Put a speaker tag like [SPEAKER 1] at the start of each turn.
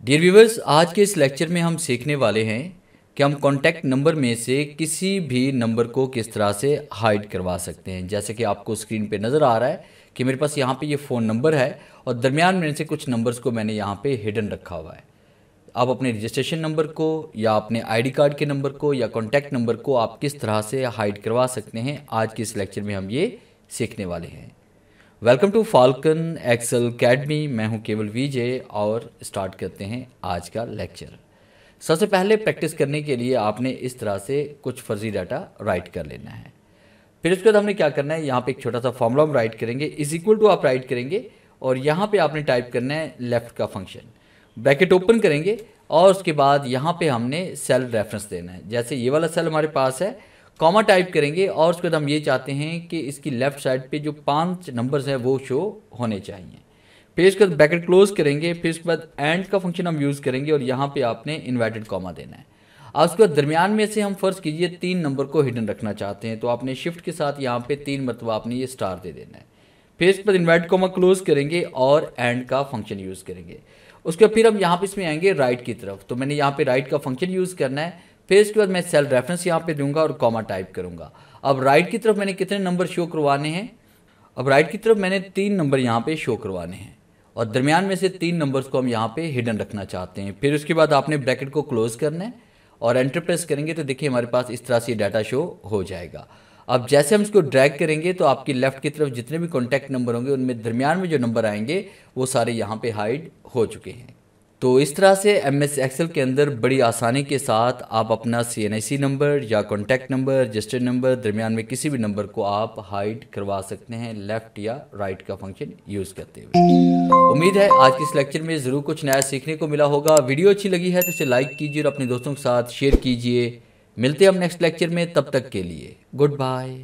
[SPEAKER 1] Dear viewers, आज के इस लेक्चर में हम सीखने वाले हैं कि हम कॉन्टैक्ट नंबर में से किसी भी नंबर को किस तरह से हाइड करवा सकते हैं। जैसे कि आपको स्क्रीन पे नज़र आ रहा है कि मेरे पास यहाँ पे ये फ़ोन नंबर है और दरमियान में से कुछ नंबर्स को मैंने यहाँ पे हिडन रखा हुआ है। आप अपने रजिस्ट्रेशन नंबर को या अपने आईडी कार्ड के नंबर को या कॉन्टैक्ट नंबर को आप किस तरह से हाइड करवा सकते हैं, आज के इस लेक्चर में हम ये सीखने वाले हैं। Welcome to Falcon Excel Academy. मैं हूं केवल विजय और स्टार्ट करते हैं आज का लेक्चर। सबसे पहले प्रैक्टिस करने के लिए आपने इस तरह से कुछ फर्जी डाटा राइट कर लेना है। फिर उसके बाद हमने क्या करना है, यहाँ पे एक छोटा सा फॉर्मूला हम राइट करेंगे, इज इक्वल टू आप राइट करेंगे और यहाँ पे आपने टाइप करना है लेफ्ट का फंक्शन, ब्रैकेट ओपन करेंगे और उसके बाद यहाँ पे हमने सेल रेफरेंस देना है। जैसे ये वाला सेल हमारे पास है, कॉमा टाइप करेंगे और उसके बाद हम ये चाहते हैं कि इसकी लेफ्ट साइड पे जो 5 नंबर्स हैं वो शो होने चाहिए। फिर इसके बाद ब्रैकेट क्लोज करेंगे, फिर उसके बाद एंड का फंक्शन हम यूज़ करेंगे और यहाँ पे आपने इन्वर्टेड कॉमा देना है। अब उसके बाद दरमियान में से हम फर्ज कीजिए 3 नंबर को हिडन रखना चाहते हैं, तो आपने शिफ्ट के साथ यहाँ पे 3 मरतबा आपने ये स्टार दे देना है। फिर इसके बाद इन्वर्टेड कॉमा क्लोज करेंगे और एंड का फंक्शन यूज़ करेंगे। उसके बाद फिर हम यहाँ पे इसमें आएंगे राइट की तरफ, तो मैंने यहाँ पे राइट का फंक्शन यूज़ करना है। फिर इसके बाद मैं सेल रेफरेंस यहाँ पे दूंगा और कॉमा टाइप करूंगा। अब राइट की तरफ मैंने कितने नंबर शो करवाने हैं, अब राइट की तरफ मैंने 3 नंबर यहाँ पे शो करवाने हैं और दरमियान में से 3 नंबर्स को हम यहाँ पे हिडन रखना चाहते हैं। फिर उसके बाद आपने ब्रैकेट को क्लोज करना है और एंटर प्रेस करेंगे तो देखिए हमारे पास इस तरह से डाटा शो हो जाएगा। अब जैसे हम इसको ड्रैग करेंगे तो आपकी लेफ्ट की तरफ जितने भी कॉन्टैक्ट नंबर होंगे उनमें दरमियान में जो नंबर आएंगे वो सारे यहाँ पे हाइड हो चुके हैं। तो इस तरह से एमएस एक्सेल के अंदर बड़ी आसानी के साथ आप अपना CNIC नंबर या कॉन्टैक्ट नंबर, रजिस्टर्ड नंबर, दरमियान में किसी भी नंबर को आप हाइड करवा सकते हैं लेफ़्ट या राइट का फंक्शन यूज़ करते हुए। उम्मीद है आज के इस लेक्चर में ज़रूर कुछ नया सीखने को मिला होगा। वीडियो अच्छी लगी है तो इसे लाइक कीजिए और अपने दोस्तों के साथ शेयर कीजिए। मिलते हैं हम नेक्स्ट लेक्चर में, तब तक के लिए गुड बाय।